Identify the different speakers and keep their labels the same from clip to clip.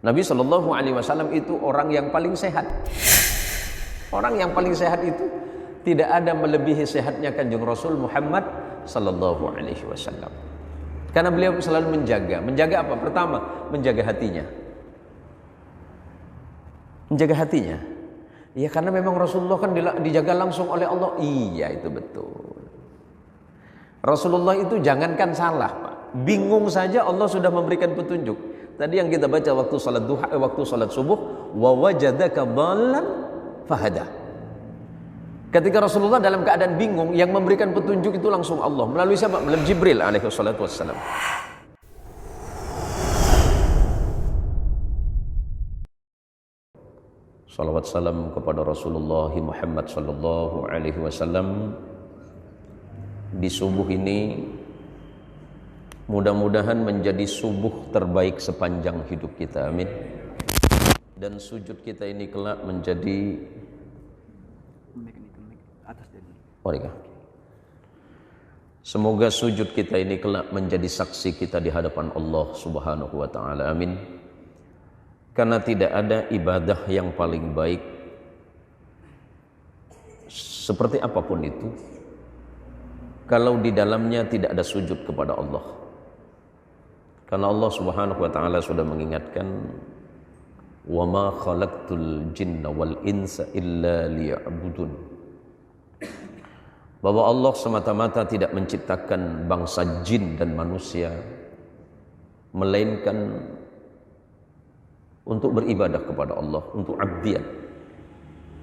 Speaker 1: Nabi Shallallahu Alaihi Wasallam itu orang yang paling sehat. Orang yang paling sehat itu tidak ada melebihi sehatnya Kanjeng Rasul Muhammad Sallallahu Alaihi Wasallam. Karena beliau selalu menjaga apa? Pertama, menjaga hatinya. Menjaga hatinya. Ya karena memang Rasulullah kan dijaga langsung oleh Allah. Iya itu betul. Rasulullah itu jangankan salah, Pak. Bingung saja Allah sudah memberikan petunjuk. Tadi yang kita baca waktu salat duha, waktu salat subuh, wa wajadaka dhallan fahada. Ketika Rasulullah dalam keadaan bingung, yang memberikan petunjuk itu langsung Allah melalui siapa? Melalui Jibril alaihi salatu wassalam. Salawat salam kepada Rasulullah Muhammad sallallahu alaihi wasallam. Di subuh ini mudah-mudahan menjadi subuh terbaik sepanjang hidup kita, amin. Dan sujud kita ini kelak menjadi semoga sujud kita ini kelak menjadi saksi kita di hadapan Allah Subhanahu wa taala, amin. Karena tidak ada ibadah yang paling baik seperti apapun itu kalau di dalamnya tidak ada sujud kepada Allah. Karena Allah Subhanahu wa taala sudah mengingatkan, "Wa ma khalaqtul jinna wal insa illa liya'budun." Bahwa Allah semata-mata tidak menciptakan bangsa jin dan manusia melainkan untuk beribadah kepada Allah, untuk abdiyat.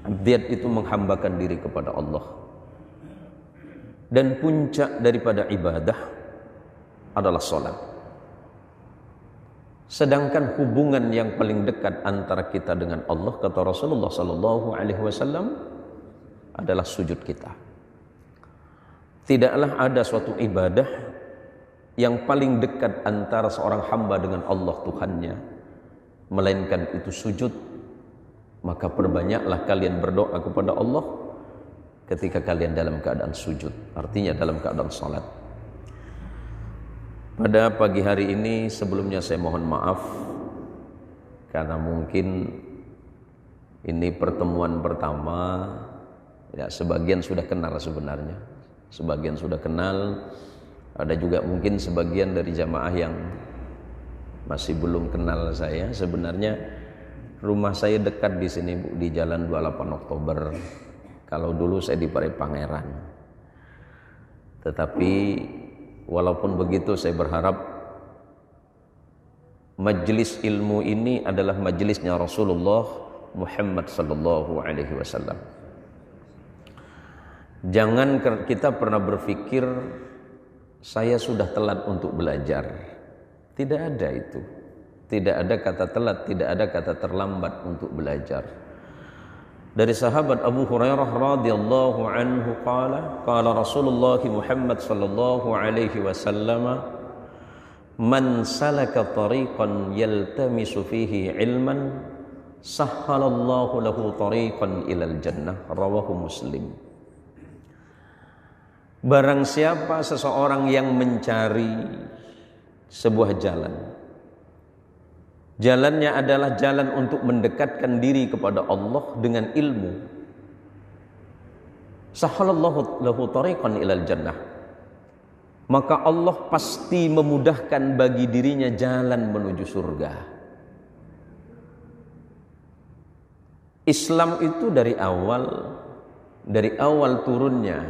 Speaker 1: Abdiyat itu menghambakan diri kepada Allah. Dan puncak daripada ibadah adalah salat. Sedangkan hubungan yang paling dekat antara kita dengan Allah, kata Rasulullah sallallahu alaihi wasallam, adalah sujud kita. Tidaklah ada suatu ibadah yang paling dekat antara seorang hamba dengan Allah Tuhannya melainkan itu sujud. Maka perbanyaklah kalian berdoa kepada Allah ketika kalian dalam keadaan sujud, artinya dalam keadaan salat. Pada pagi hari ini sebelumnya saya mohon maaf karena mungkin ini pertemuan pertama. Ya, sebagian sudah kenal sebenarnya, sebagian sudah kenal, ada juga mungkin sebagian dari jamaah yang masih belum kenal saya. Sebenarnya rumah saya dekat di sini, Bu, di Jalan 28 Oktober. Kalau dulu saya di Pare Pangeran. Tetapi walaupun begitu saya berharap majelis ilmu ini adalah majelisnya Rasulullah Muhammad sallallahu alaihi wasallam. Jangan kita pernah berpikir saya sudah telat untuk belajar. Tidak ada itu. Tidak ada kata telat, tidak ada kata terlambat untuk belajar. Dari sahabat Abu Hurairah radhiyallahu anhu qala Rasulullah Muhammad sallallahu alaihi wasallam, "Man salaka tariqan yaltamisu fihi ilman, sahhalallahu lahu tariqan ilal jannah." Rawahu Muslim. Barang siapa seseorang yang mencari sebuah jalan, jalannya adalah jalan untuk mendekatkan diri kepada Allah dengan ilmu, sahhalallahu lahu tariqan ilal jannah, maka Allah pasti memudahkan bagi dirinya jalan menuju surga. Islam itu dari awal turunnya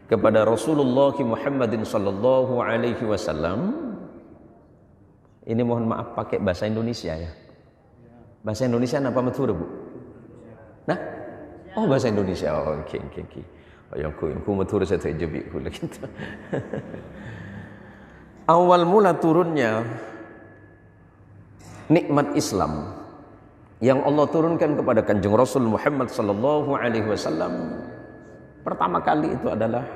Speaker 1: kepada Rasulullah Muhammadin sallallahu alaihi wasallam. Ini mohon maaf pakai bahasa Indonesia ya. Bahasa Indonesia apa matur, Bu? Nah? Oh, bahasa Indonesia. Oh, oke. Yang ku matur saya terjebik kula gitu. Awal mula turunnya nikmat Islam yang Allah turunkan kepada Kanjeng Rasul Muhammad sallallahu alaihi wasallam pertama kali itu adalah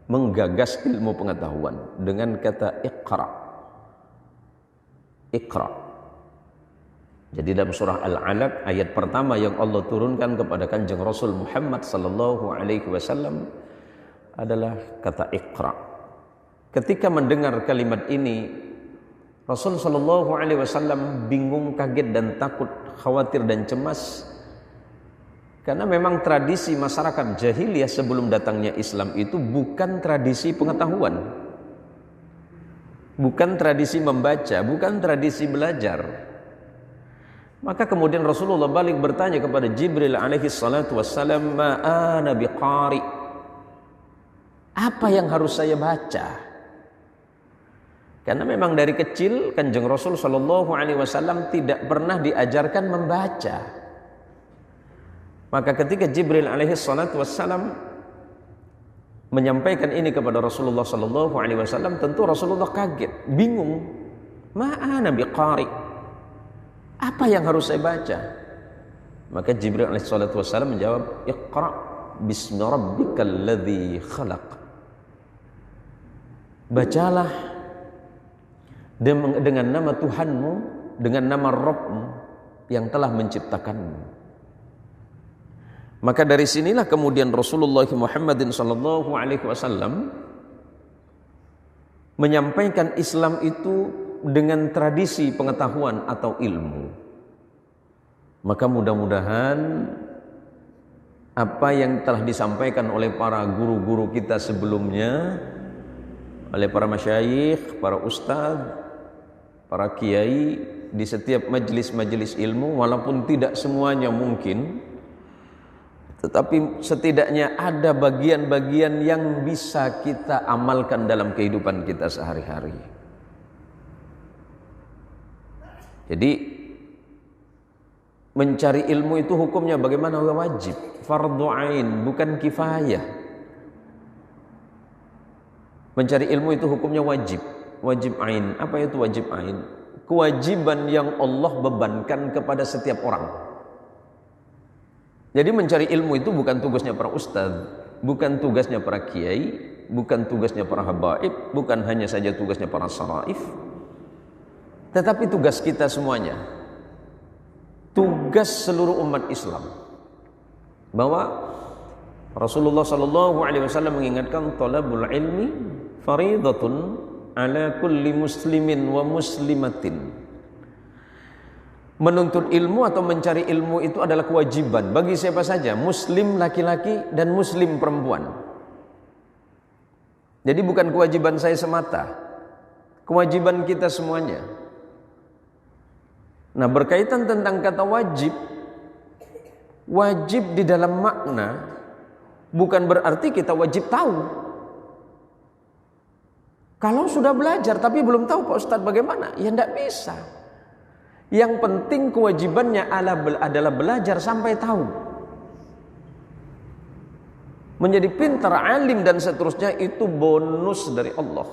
Speaker 1: menggagas ilmu pengetahuan dengan kata Iqra. Iqra. Jadi dalam surah Al-Alaq ayat pertama yang Allah turunkan kepada Kanjeng Rasul Muhammad sallallahu alaihi wasallam adalah kata Iqra. Ketika mendengar kalimat ini, Rasul sallallahu alaihi wasallam bingung, kaget dan takut, khawatir dan cemas. Karena memang tradisi masyarakat jahiliyah sebelum datangnya Islam itu bukan tradisi pengetahuan, bukan tradisi membaca, bukan tradisi belajar. Maka kemudian Rasulullah balik bertanya kepada Jibril alaihi salatu wassalam, ma'ana biqari, apa yang harus saya baca? Karena memang dari kecil Kanjeng Rasul sallallahu alaihi wasallam tidak pernah diajarkan membaca. Maka ketika Jibril alaihi salatu wassalam menyampaikan ini kepada Rasulullah sallallahu alaihi wasallam, tentu Rasulullah kaget, bingung. Ma'ana biqari, apa yang harus saya baca? Maka Jibril alaihi salatu wassalam menjawab, Iqra bismi rabbikal ladzi khalaq. Bacalah dengan nama Tuhanmu, dengan nama Rabbmu yang telah menciptakanmu. Maka dari sinilah kemudian Rasulullah Muhammadin sallallahu alaihi wasallam menyampaikan Islam itu dengan tradisi pengetahuan atau ilmu. Maka mudah-mudahan apa yang telah disampaikan oleh para guru-guru kita sebelumnya, oleh para masyayikh, para ustadz, para kiai di setiap majelis-majelis ilmu, walaupun tidak semuanya mungkin, tetapi setidaknya ada bagian-bagian yang bisa kita amalkan dalam kehidupan kita sehari-hari. Jadi mencari ilmu itu hukumnya bagaimana? Wajib, fardhu ain, bukan kifayah. Mencari ilmu itu hukumnya wajib, wajib ain. Apa itu wajib ain? Kewajiban yang Allah bebankan kepada setiap orang. Jadi mencari ilmu itu bukan tugasnya para ustadz, bukan tugasnya para kiai, bukan tugasnya para habaib, bukan hanya saja tugasnya para saraif, tetapi tugas kita semuanya, tugas seluruh umat Islam. Bahwa Rasulullah sallallahu alaihi wasallam mengingatkan, talabul ilmi faridatun ala kulli muslimin wa muslimatin. Menuntut ilmu atau mencari ilmu itu adalah kewajiban bagi siapa saja, muslim laki-laki dan muslim perempuan. Jadi bukan kewajiban saya semata, kewajiban kita semuanya. Nah, berkaitan tentang kata wajib, wajib di dalam makna bukan berarti kita wajib tahu. Kalau sudah belajar tapi belum tahu Pak Ustadz bagaimana, ya tidak bisa. Yang penting kewajibannya adalah belajar sampai tahu. Menjadi pintar, alim dan seterusnya itu bonus dari Allah.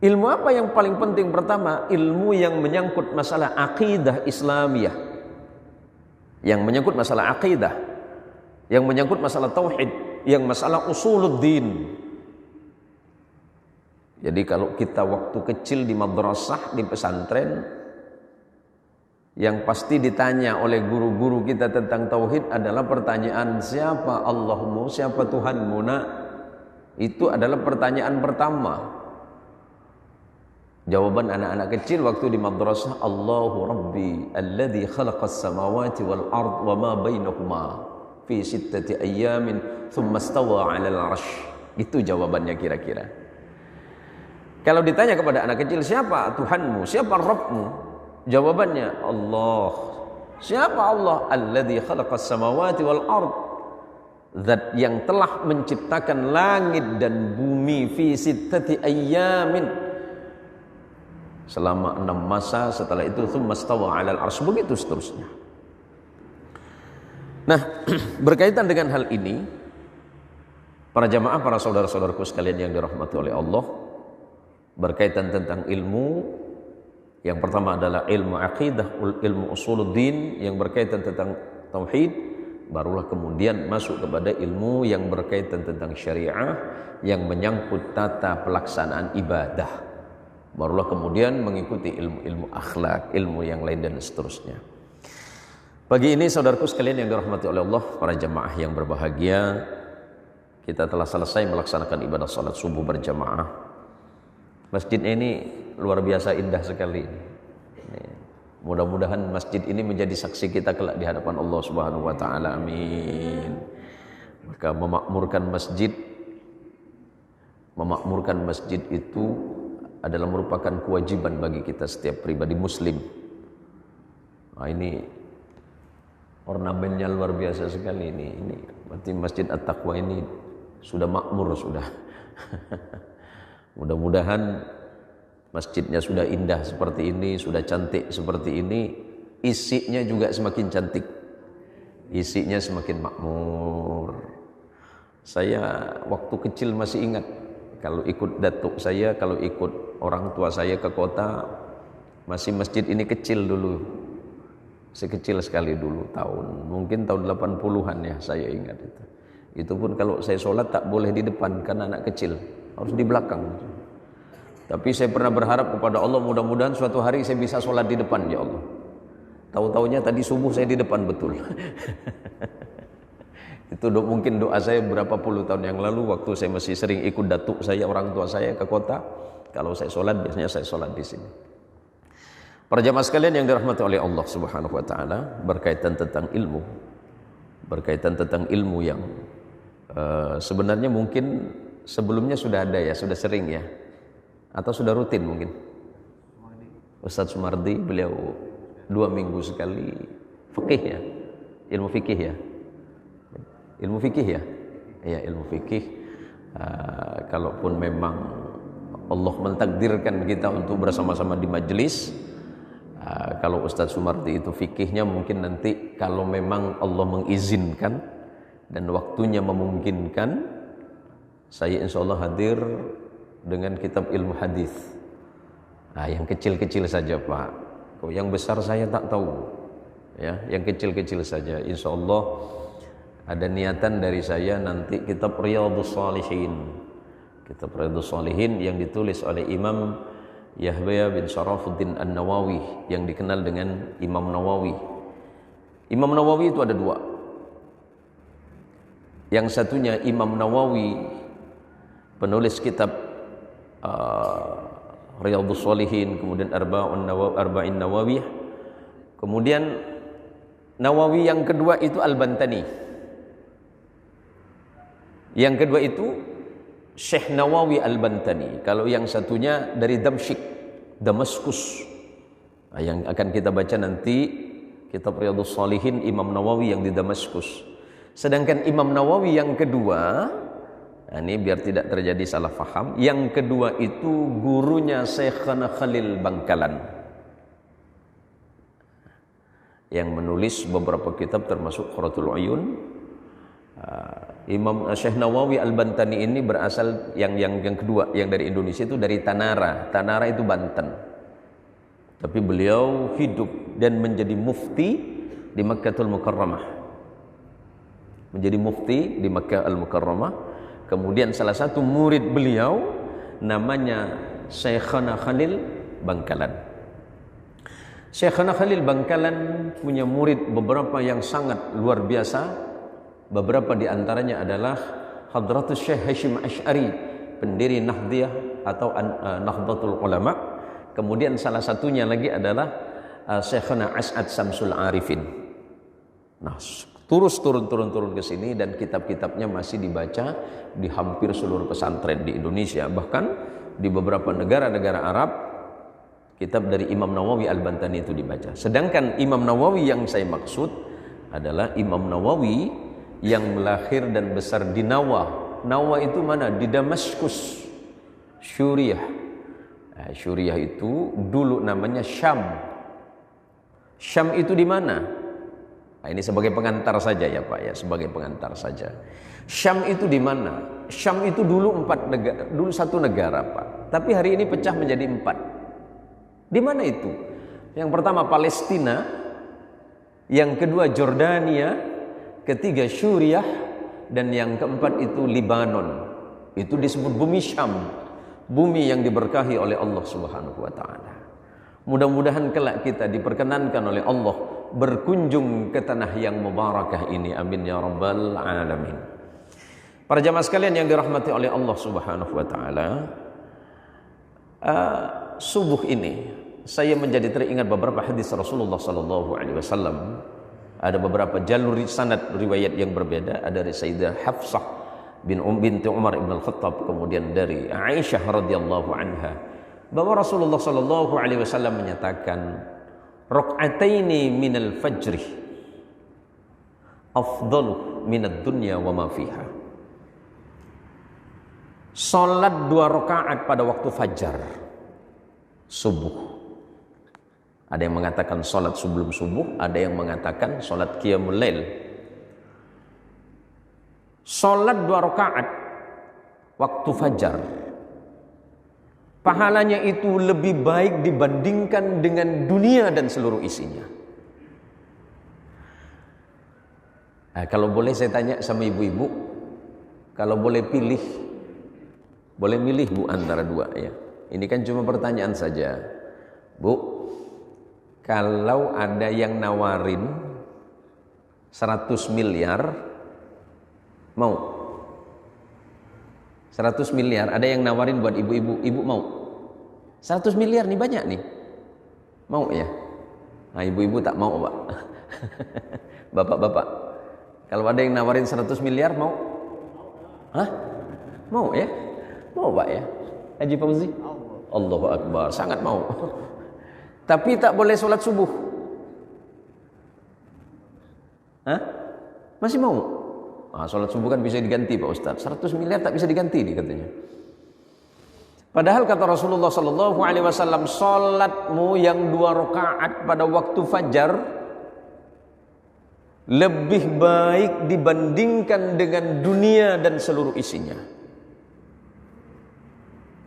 Speaker 1: Ilmu apa yang paling penting? Pertama, ilmu yang menyangkut masalah akidah Islamiyah. Yang menyangkut masalah akidah, yang menyangkut masalah tauhid, yang masalah usuluddin. Jadi kalau kita waktu kecil di madrasah, di pesantren, yang pasti ditanya oleh guru-guru kita tentang tauhid adalah pertanyaan, siapa Allahmu, siapa Tuhanmu? Nah, itu adalah pertanyaan pertama. Jawaban anak-anak kecil waktu di madrasah, Allahu Rabbi alladzi khalaqas samawati wal ard wa ma bainahuma fi sittati ayyamin thumma istawa 'alal 'arsy. Itu jawabannya kira-kira. Kalau ditanya kepada anak kecil, siapa Tuhanmu, siapa Rabbmu? Jawabannya Allah. Siapa Allah? Alladzi khalaqas samawati wal ard. Zat yang telah menciptakan langit dan bumi fi sittati ayyamin, selama 6 masa, setelah itu tsumma stawa 'alal 'arsy, begitu seterusnya. Nah, berkaitan dengan hal ini, para jamaah, para saudara-saudaraku sekalian yang dirahmati oleh Allah, berkaitan tentang ilmu, yang pertama adalah ilmu aqidah, ilmu usuluddin yang berkaitan tentang tauhid, barulah kemudian masuk kepada ilmu yang berkaitan tentang syariah yang menyangkut tata pelaksanaan ibadah, barulah kemudian mengikuti ilmu-ilmu akhlak, ilmu yang lain dan seterusnya. Pagi ini saudaraku sekalian yang dirahmati oleh Allah, para jamaah yang berbahagia, kita telah selesai melaksanakan ibadah salat subuh berjamaah. Masjidnya ini luar biasa indah sekali. Mudah-mudahan masjid ini menjadi saksi kita kelak di hadapan Allah Subhanahu wa taala. Amin. Maka memakmurkan masjid itu adalah merupakan kewajiban bagi kita setiap pribadi muslim. Nah, ini ornamennya luar biasa sekali ini. Berarti Masjid At-Taqwa ini sudah makmur sudah. Mudah-mudahan masjidnya sudah indah seperti ini, sudah cantik seperti ini, isinya juga semakin cantik, isinya semakin makmur. Saya waktu kecil masih ingat, kalau ikut datuk saya, kalau ikut orang tua saya ke kota, masih masjid ini kecil dulu, sekecil sekali dulu, mungkin tahun 80-an ya saya ingat itu. Itu pun kalau saya sholat tak boleh di depan karena anak kecil, harus di belakang. Tapi saya pernah berharap kepada Allah, mudah-mudahan suatu hari saya bisa sholat di depan, ya Allah. Tahu-taunya tadi subuh saya di depan betul. Itu mungkin doa saya berapa puluh tahun yang lalu, waktu saya masih sering ikut datuk saya, orang tua saya ke kota. Kalau saya sholat, biasanya saya sholat di sini. Para jamaah sekalian yang dirahmati oleh Allah Subhanahu wa taala, berkaitan tentang ilmu yang sebenarnya mungkin sebelumnya sudah ada ya, sudah sering ya, atau sudah rutin mungkin. Ustaz Sumardi beliau 2 minggu sekali fikih ya, ilmu fikih ya, ilmu fikih. Kalaupun memang Allah mentakdirkan kita untuk bersama-sama di majelis, kalau Ustaz Sumardi itu fikihnya mungkin nanti kalau memang Allah mengizinkan dan waktunya memungkinkan, saya insya Allah hadir dengan kitab ilmu hadis. Yang kecil-kecil saja Pak. Kalau yang besar saya tak tahu. Ya, yang kecil-kecil saja. Insya Allah ada niatan dari saya nanti kitab Riyadhus Shalihin. Kitab Riyadhus Shalihin yang ditulis oleh Imam Yahya bin Sharafuddin An-Nawawi, yang dikenal dengan Imam Nawawi. Imam Nawawi itu ada 2. Yang satunya Imam Nawawi, penulis kitab Riyadhus Shalihin, kemudian Arba'in Nawawiyah. Kemudian Nawawi yang kedua itu Al-Bantani. Yang kedua itu Syekh Nawawi Al-Bantani. Kalau yang satunya dari Damaskus. Yang akan kita baca nanti kitab Riyadhus Shalihin Imam Nawawi yang di Damaskus. Sedangkan Imam Nawawi yang kedua, ini biar tidak terjadi salah faham, yang kedua itu gurunya Syekhana Khalil Bangkalan, yang menulis beberapa kitab termasuk Qurratul Uyun. Imam Syekh Nawawi Al-Bantani ini berasal yang kedua, yang dari Indonesia itu dari Tanara. Tanara itu Banten. Tapi beliau hidup dan menjadi mufti di Makkahul Mukarramah. Menjadi mufti di Makkah Al-Mukarramah. Kemudian salah satu murid beliau namanya Syekhana Khalil Bangkalan. Syekhana Khalil Bangkalan punya murid beberapa yang sangat luar biasa. Beberapa di antaranya adalah Hadratus Syekh Hashim Asy'ari, pendiri Nahdiyah atau Nahdlatul Ulama. Kemudian salah satunya lagi adalah Syekhana As'ad Samsul Arifin. Nah, turun ke sini dan kitab-kitabnya masih dibaca di hampir seluruh pesantren di Indonesia, bahkan di beberapa negara-negara Arab kitab dari Imam Nawawi Al-Bantani itu dibaca. Sedangkan Imam Nawawi yang saya maksud adalah Imam Nawawi yang lahir dan besar di Nawa. Nawa itu mana? Di Damaskus, Suriah. Suriah itu dulu namanya Syam. Syam itu di mana? Ini sebagai pengantar saja ya Pak ya, sebagai pengantar saja. Syam itu di mana? Syam itu dulu satu negara Pak. Tapi hari ini pecah menjadi 4. Di mana itu? Yang pertama Palestina, yang kedua Jordania, ketiga Suriah, dan yang keempat itu Libanon. Itu disebut bumi Syam, bumi yang diberkahi oleh Allah Subhanahu wa taala. Mudah-mudahan kelak kita diperkenankan oleh Allah berkunjung ke tanah yang mubarakah ini. Amin ya rabbal alamin. Para jamaah sekalian yang dirahmati oleh Allah Subhanahu wa taala, Subuh ini saya menjadi teringat beberapa hadis Rasulullah sallallahu alaihi wasallam. Ada beberapa jalur sanad riwayat yang berbeda. Ada dari Sayyidah Hafsah binti Umar ibn al-Khattab, kemudian dari Aisyah radhiyallahu anha, bahwa Rasulullah sallallahu alaihi wasallam menyatakan, rakaataini minal fajri afdalu minad dunya wa ma fiha. Salat 2 rakaat pada waktu fajar subuh. Ada yang mengatakan salat sebelum subuh, ada yang mengatakan salat qiyamul lail. Salat 2 rakaat waktu fajar, pahalanya itu lebih baik dibandingkan dengan dunia dan seluruh isinya. Nah, kalau boleh saya tanya sama ibu-ibu, kalau boleh pilih, boleh milih Bu antara 2 ya. Ini kan cuma pertanyaan saja. Bu, kalau ada yang nawarin 100 miliar, mau? 100 miliar, ada yang nawarin buat ibu-ibu, ibu mau? 100 miliar nih banyak nih. Mau ya? Nah, ibu-ibu tak mau, Pak. Bapak-bapak, kalau ada yang nawarin 100 miliar mau? Hah? Mau ya? Mau Pak ya? Haji Fauzi? Allahu Akbar, sangat mau. Tapi tak boleh sholat subuh. Hah? Masih mau? Sholat subuh kan bisa diganti Pak Ustaz. 100 miliar tak bisa diganti nih katanya. Padahal kata Rasulullah sallallahu alaihi wasallam, sholatmu yang 2 rakaat pada waktu fajar lebih baik dibandingkan dengan dunia dan seluruh isinya.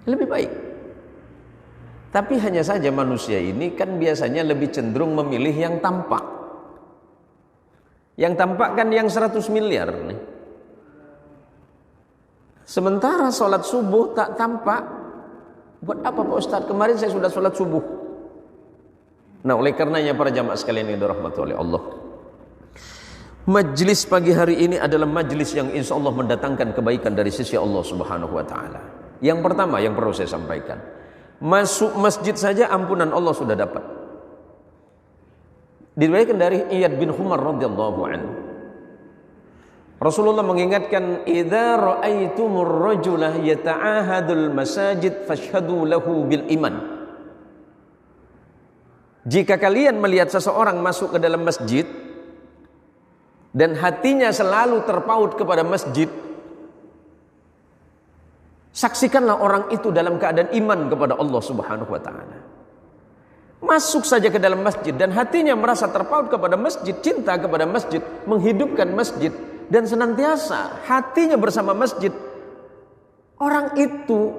Speaker 1: Lebih baik. Tapi hanya saja manusia ini kan biasanya lebih cenderung memilih yang tampak. Yang tampak kan yang 100 miliar nih. Sementara sholat subuh tak tampak. Buat apa Pak Ustaz? Kemarin saya sudah sholat subuh. Nah, oleh karenanya para jamaah sekalian yang dirahmati oleh Allah, majlis pagi hari ini adalah majlis yang insya Allah mendatangkan kebaikan dari sisi Allah Subhanahu wa ta'ala. Yang pertama yang perlu saya sampaikan, masuk masjid saja ampunan Allah sudah dapat. Diriwayatkan dari Iyad bin Umar radhiyallahu anhu, Rasulullah mengingatkan, idza ra'aitumur rajula yata'ahadul masajid fashhadu lahu bil iman. Jika kalian melihat seseorang masuk ke dalam masjid dan hatinya selalu terpaut kepada masjid, saksikanlah orang itu dalam keadaan iman kepada Allah Subhanahu wa ta'ala. Masuk saja ke dalam masjid dan hatinya merasa terpaut kepada masjid, cinta kepada masjid, menghidupkan masjid, dan senantiasa hatinya bersama masjid, orang itu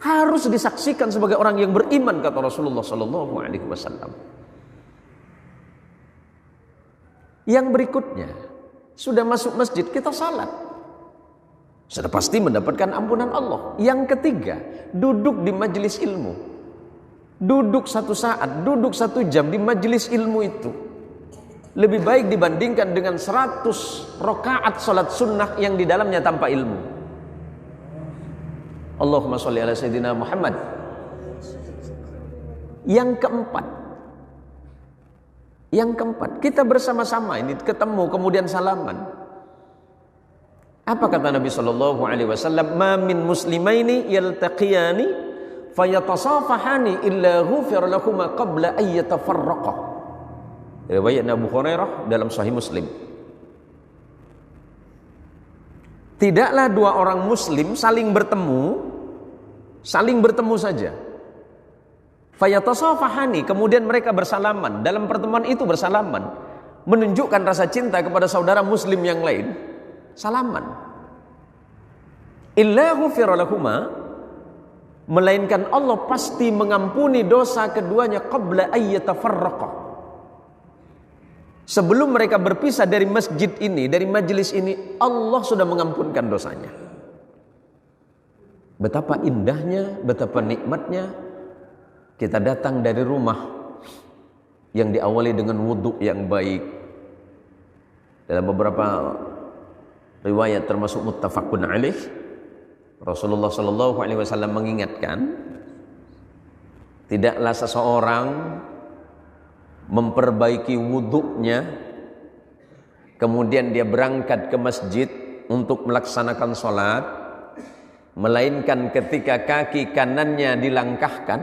Speaker 1: harus disaksikan sebagai orang yang beriman, kata Rasulullah sallallahu alaihi wasallam. Yang berikutnya, sudah masuk masjid kita salat, sudah pasti mendapatkan ampunan Allah. Yang ketiga, duduk di majelis ilmu. Duduk 1 saat, duduk 1 jam di majelis ilmu itu lebih baik dibandingkan dengan 100 rakaat salat sunnah yang di dalamnya tanpa ilmu. Allahumma sholli ala sayyidina Muhammad. Yang keempat, kita bersama-sama ini ketemu kemudian salaman. Apa kata Nabi sallallahu alaihi wasallam? Ma min muslimaini yaltaqiyani fayatasafahani illa ghufira lahuma qabla ay yatafarraqa. Riwayat Abu Hurairah dalam Sahih Muslim. Tidaklah 2 orang muslim saling bertemu saja. Fayatasafahani, kemudian mereka bersalaman. Dalam pertemuan itu bersalaman, menunjukkan rasa cinta kepada saudara muslim yang lain. Salaman. Illa ghufira lahuma, melainkan Allah pasti mengampuni dosa keduanya qabla ayyatafarraqa. Sebelum mereka berpisah dari masjid ini, dari majelis ini, Allah sudah mengampunkan dosanya. Betapa indahnya, betapa nikmatnya kita datang dari rumah yang diawali dengan wudhu yang baik. Dalam beberapa riwayat termasuk muttafaqun alaih, Rasulullah sallallahu alaihi wasallam mengingatkan, Tidaklah seseorang memperbaiki wudhunya, kemudian dia berangkat ke masjid untuk melaksanakan sholat, melainkan ketika kaki kanannya dilangkahkan,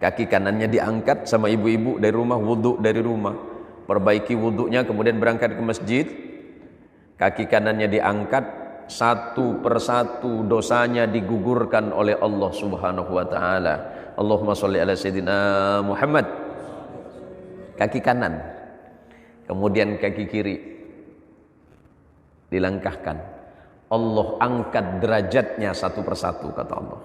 Speaker 1: kaki kanannya diangkat sama ibu-ibu dari rumah, wudhu dari rumah, perbaiki wudhunya, kemudian berangkat ke masjid, kaki kanannya diangkat, satu persatu dosanya digugurkan oleh Allah Subhanahu wa taala. Allahumma sholli ala sayyidina Muhammad. Kaki kanan, kemudian kaki kiri dilangkahkan, Allah angkat derajatnya satu persatu, kata Allah.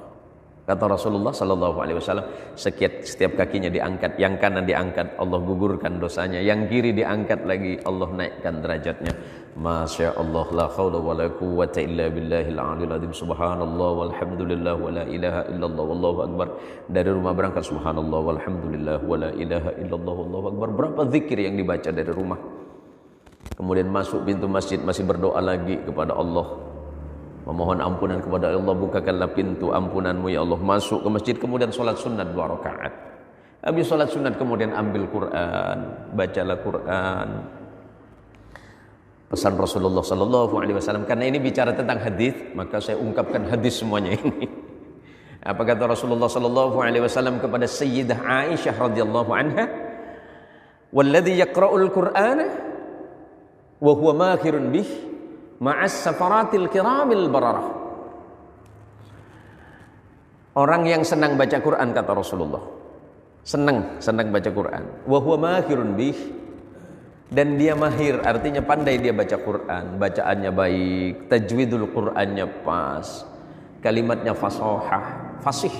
Speaker 1: Kata Rasulullah sallallahu alaihi wasallam, setiap kakinya diangkat, yang kanan diangkat, Allah gugurkan dosanya, yang kiri diangkat lagi, Allah naikkan derajatnya. Masya Allah, la khawla wa la quwwata illa billahil aliyil azim. Subhanallah walhamdulillah wa la ilaha illallah wallahu akbar. Dari rumah berangkat subhanallah walhamdulillah wa la ilaha illallah wallahu akbar. Berapa zikir yang dibaca dari rumah. Kemudian masuk pintu masjid, masih berdoa lagi kepada Allah, memohon ampunan kepada Allah, bukakanlah pintu ampunanmu ya Allah. Masuk ke masjid, kemudian sholat sunat 2 rakaat. Habis sholat sunat kemudian ambil Quran, bacalah Quran. Pesan Rasulullah sallallahu alaihi wasallam, karena ini bicara tentang hadis, maka saya ungkapkan hadis semuanya ini. Apa kata Rasulullah sallallahu alaihi wasallam kepada Sayyidah Aisyah radhiyallahu anha? Walladzi yaqra'ul Qur'ana wa huwa makhirun bih ma'as safaratil kiramil bararah. Orang yang senang baca Quran, kata Rasulullah, senang baca Quran, wa huwa makhirun bih, dan dia mahir, artinya pandai dia baca Quran, bacaannya baik, tajwidul Qurannya pas, kalimatnya fasih,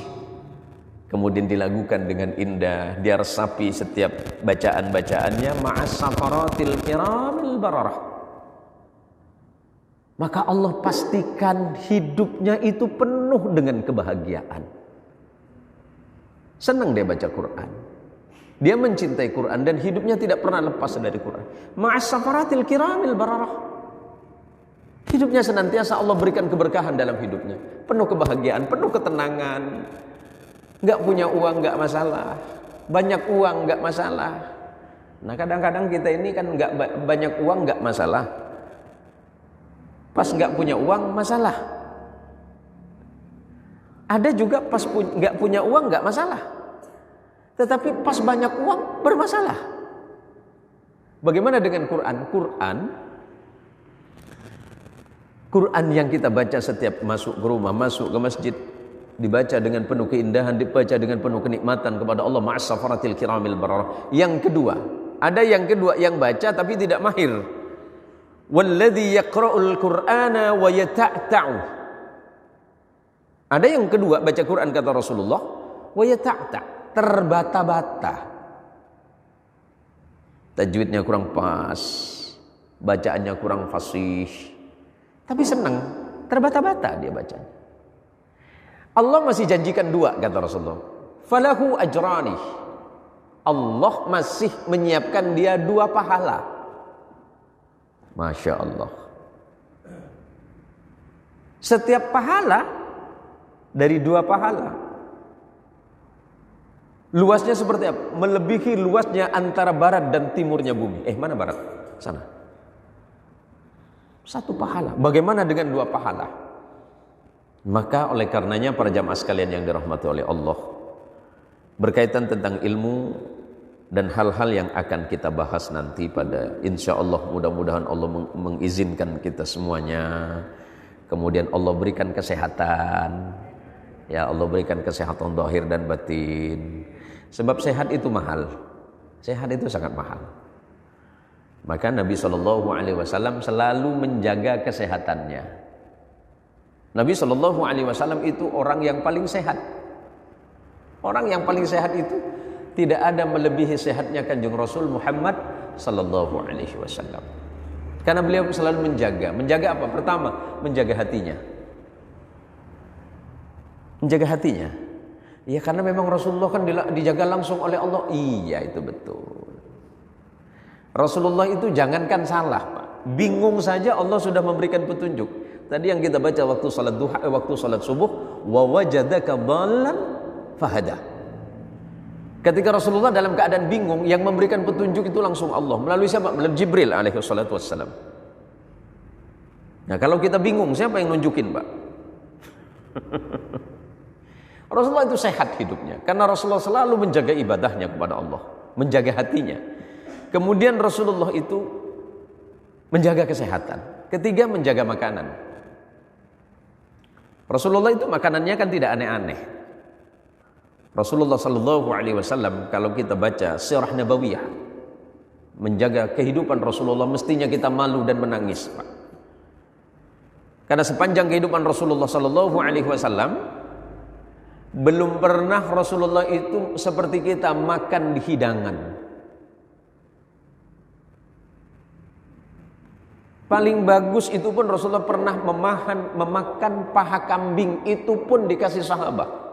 Speaker 1: kemudian dilakukan dengan indah, dia resapi setiap bacaan-bacaannya, ma'as safaratil kiramil bararah, maka Allah pastikan hidupnya itu penuh dengan kebahagiaan. Senang dia baca Quran, dia mencintai Quran, dan hidupnya tidak pernah lepas dari Quran. Ma'as safaratil kiramil bararah, hidupnya senantiasa Allah berikan keberkahan dalam hidupnya, penuh kebahagiaan, penuh ketenangan. Enggak punya uang enggak masalah, banyak uang enggak masalah. Nah, kadang-kadang kita ini kan enggak banyak uang enggak masalah, pas enggak punya uang masalah. Ada juga pas enggak punya uang enggak masalah, tetapi pas banyak uang bermasalah. Bagaimana dengan Quran? Quran yang kita baca setiap masuk ke rumah, masuk ke masjid, dibaca dengan penuh keindahan, dibaca dengan penuh kenikmatan kepada Allah, ma'as safaratil kiramil bararah. Yang kedua, ada yang kedua yang baca tapi tidak mahir. Walladzi yaqra'ul Qur'ana wa yata'ta'u. Ada yang kedua baca Quran, kata Rasulullah, wa yata'ta', terbata-bata, tajwidnya kurang pas, bacaannya kurang fasih, tapi senang, terbata-bata dia baca. Allah masih janjikan 2, kata Rasulullah, falahu ajrani, Allah masih menyiapkan dia 2 pahala. Masya Allah. Setiap pahala dari 2 pahala, luasnya seperti apa? Melebihi luasnya antara barat dan timurnya bumi. Mana barat? Sana. 1 pahala. Bagaimana dengan 2 pahala? Maka oleh karenanya para jamaah sekalian yang dirahmati oleh Allah, berkaitan tentang ilmu dan hal-hal yang akan kita bahas nanti pada insya Allah, mudah-mudahan Allah mengizinkan kita semuanya. Kemudian Allah berikan kesehatan, ya Allah berikan kesehatan zahir dan batin. Sebab sehat itu mahal, sehat itu sangat mahal. Maka Nabi SAW selalu menjaga kesehatannya. Nabi SAW itu orang yang paling sehat. Orang yang paling sehat itu tidak ada melebihi sehatnya Kanjeng Rasul Muhammad SAW. Karena beliau selalu menjaga apa? Pertama, menjaga hatinya. Menjaga hatinya. Ya karena memang Rasulullah kan dijaga langsung oleh Allah. Iya, itu betul. Rasulullah itu jangankan salah, Pak. Bingung saja Allah sudah memberikan petunjuk. Tadi yang kita baca waktu salat duha, waktu salat subuh, wa wajadaka dhallan fahada. Ketika Rasulullah dalam keadaan bingung, yang memberikan petunjuk itu langsung Allah. Melalui siapa? Melalui Jibril alaihi salatu wassalam. Nah, kalau kita bingung, siapa yang nunjukin, Pak? Rasulullah itu sehat hidupnya. Karena Rasulullah selalu menjaga ibadahnya kepada Allah. Menjaga hatinya. Kemudian Rasulullah itu menjaga kesehatan. Ketiga, menjaga makanan. Rasulullah itu makanannya kan tidak aneh-aneh. Rasulullah sallallahu alaihi wasallam, kalau kita baca sirah nabawiyah, menjaga kehidupan Rasulullah, mestinya kita malu dan menangis, Pak. Karena sepanjang kehidupan Rasulullah sallallahu alaihi wasallam, belum pernah Rasulullah itu seperti kita makan di hidangan. Paling bagus itu pun Rasulullah pernah memakan paha kambing, itu pun dikasih sahabat.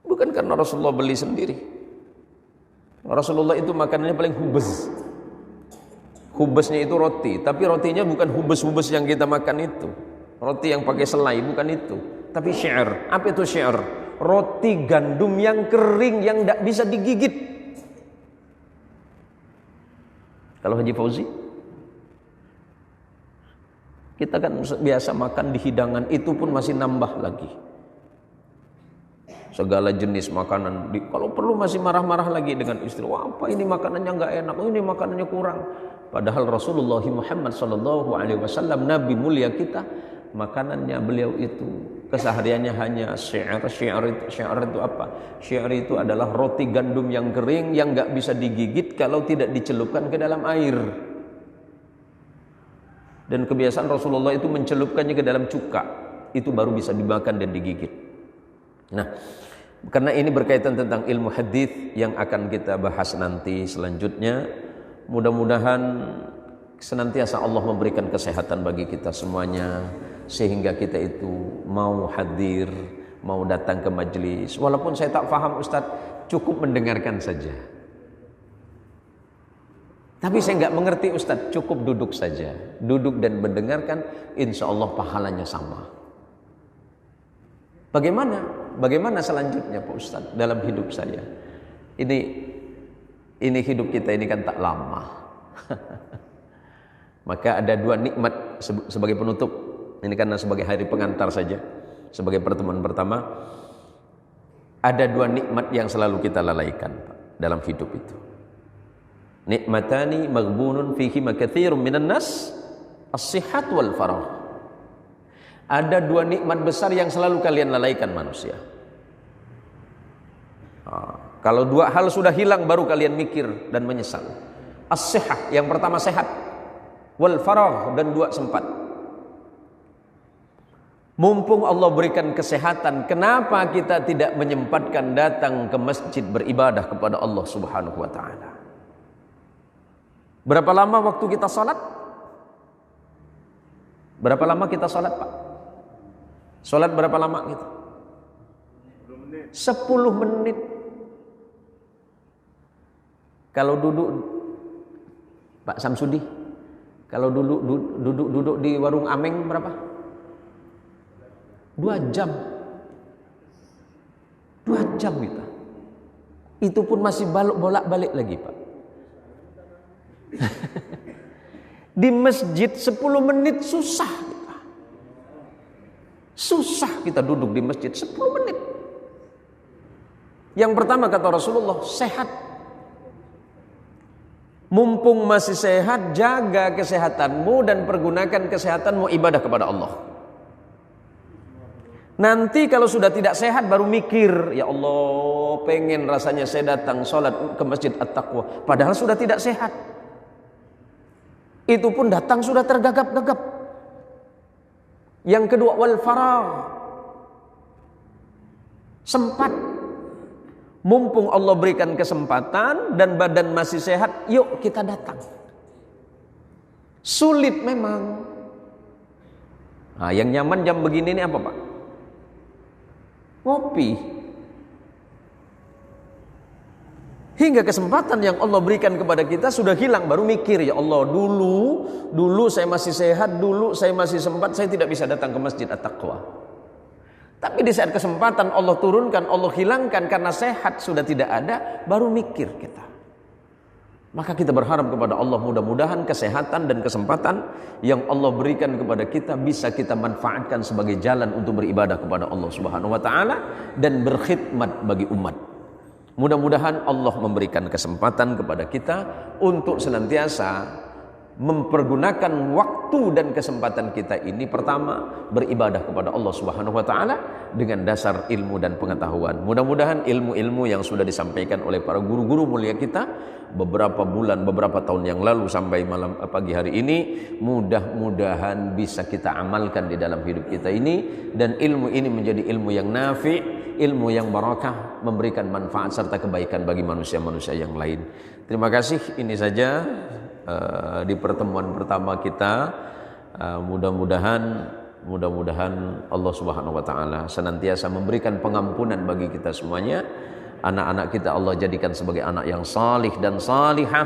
Speaker 1: Bukan karena Rasulullah beli sendiri. Rasulullah itu makanannya paling hubes. Hubesnya itu roti, tapi rotinya bukan hubes-hubes yang kita makan itu. Roti yang pakai selai, bukan itu. Tapi syair. Apa itu syair? Roti gandum yang kering, yang tidak bisa digigit. Kalau Haji Fauzi, kita kan biasa makan di hidangan, itu pun masih nambah lagi. Segala jenis makanan, kalau perlu masih marah-marah lagi dengan istri. Wah, apa ini makanannya nggak enak, ini makanannya kurang. Padahal Rasulullah Muhammad sallallahu alaihi wasallam, Nabi mulia kita, makanannya beliau itu kesehariannya hanya syair. Syair itu apa? Syair itu adalah roti gandum yang kering yang nggak bisa digigit kalau tidak dicelupkan ke dalam air. Dan kebiasaan Rasulullah itu mencelupkannya ke dalam cuka, itu baru bisa dimakan dan digigit. Nah, karena ini berkaitan tentang ilmu hadis yang akan kita bahas nanti selanjutnya. Mudah-mudahan senantiasa Allah memberikan kesehatan bagi kita semuanya, sehingga kita itu mau hadir, mau datang ke majelis. Walaupun saya tak paham, Ustaz, cukup mendengarkan saja. Tapi saya nggak mengerti, Ustaz, cukup duduk saja. Duduk dan mendengarkan, insya Allah pahalanya sama. Bagaimana selanjutnya, Pak Ustaz, dalam hidup saya? Ini hidup kita ini kan tak lama. Maka ada dua nikmat sebagai penutup. Ini karena sebagai hari pengantar saja, sebagai pertemuan pertama. Ada dua nikmat yang selalu kita lalaikan, Pak, dalam hidup itu. Nikmatani maghbunun fihi makatsirun minan nas, as-sihhat wal faragh. Ada dua nikmat besar yang selalu kalian lalaikan manusia. Kalau dua hal sudah hilang, baru kalian mikir dan menyesal. As-sihah, yang pertama sehat. Wal faragh, dan dua sempat. Mumpung Allah berikan kesehatan, kenapa kita tidak menyempatkan datang ke masjid beribadah kepada Allah Subhanahu wa ta'ala? Berapa lama waktu kita salat? Berapa lama kita salat, Pak? Salat berapa lama gitu? 10 menit. Kalau duduk, Pak Samsudi, kalau duduk di warung Ameng berapa? 2 jam. 2 jam kita. Itu pun masih bolak-balik lagi, Pak. Di masjid 10 menit susah kita. Susah kita duduk di masjid 10 menit. Yang pertama kata Rasulullah, sehat. Mumpung masih sehat, jaga kesehatanmu dan pergunakan kesehatanmu ibadah kepada Allah. Nanti kalau sudah tidak sehat baru mikir, ya Allah, pengen rasanya saya datang sholat ke Masjid At-Taqwa, padahal sudah tidak sehat. Itu pun datang sudah tergagap-gagap. Yang kedua, wal faragh, sempat. Mumpung Allah berikan kesempatan dan badan masih sehat, yuk kita datang. Sulit memang. Nah, yang nyaman jam begini ini apa, Pak? Ngopi. Hingga kesempatan yang Allah berikan kepada kita sudah hilang, baru mikir, ya Allah, dulu saya masih sehat, dulu saya masih sempat, saya tidak bisa datang ke Masjid At-Taqwa. Tapi di saat kesempatan Allah turunkan, Allah hilangkan karena sehat sudah tidak ada, baru mikir kita. Maka kita berharap kepada Allah, mudah-mudahan kesehatan dan kesempatan yang Allah berikan kepada kita bisa kita manfaatkan sebagai jalan untuk beribadah kepada Allah Subhanahu wa taala dan berkhidmat bagi umat. Mudah-mudahan Allah memberikan kesempatan kepada kita untuk senantiasa mempergunakan waktu dan kesempatan kita ini, pertama beribadah kepada Allah Subhanahu wa taala dengan dasar ilmu dan pengetahuan. Mudah-mudahan ilmu-ilmu yang sudah disampaikan oleh para guru-guru mulia kita beberapa bulan, beberapa tahun yang lalu sampai pagi hari ini, mudah-mudahan bisa kita amalkan di dalam hidup kita ini, dan ilmu ini menjadi ilmu yang nafi', ilmu yang barakah, memberikan manfaat serta kebaikan bagi manusia-manusia yang lain. Terima kasih, ini saja di pertemuan pertama kita. Mudah-mudahan Allah Subhanahu wa taala senantiasa memberikan pengampunan bagi kita semuanya. Anak-anak kita Allah jadikan sebagai anak yang salih dan salihah.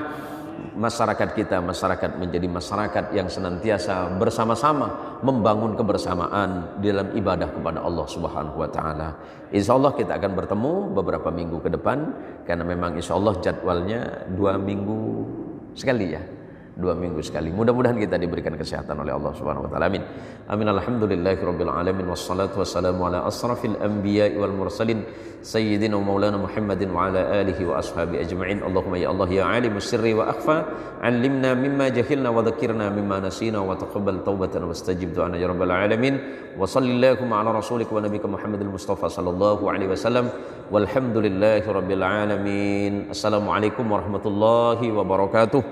Speaker 1: Masyarakat kita menjadi masyarakat yang senantiasa bersama-sama membangun kebersamaan dalam ibadah kepada Allah Subhanahu wa taala. Insyaallah kita akan bertemu beberapa minggu ke depan, karena memang insyaallah jadwalnya 2 minggu sekali ya, 2 minggu sekali. Mudah-mudahan kita diberikan kesehatan oleh Allah Subhanahu wa taala. Amin. Amin. Alhamdulillahirabbil alamin, wassalatu wassalamu ala asrafil anbiya'i wal mursalin sayyidina wa maulana Muhammadin wa ala alihi wa ashabi ajma'in. Allahumma ya Allah ya alimus sirri wa akhfa, 'allimna mimma jahilna wa dhakkirna mimma nasina wa taqabbal taubatana wastajib du'ana ya rabbal alamin. Wa sallallahu ala rasulika wa nabiyyika Muhammadil Mustafa sallallahu alaihi wasallam. Walhamdulillahirabbil alamin. Assalamualaikum warahmatullahi wabarakatuh.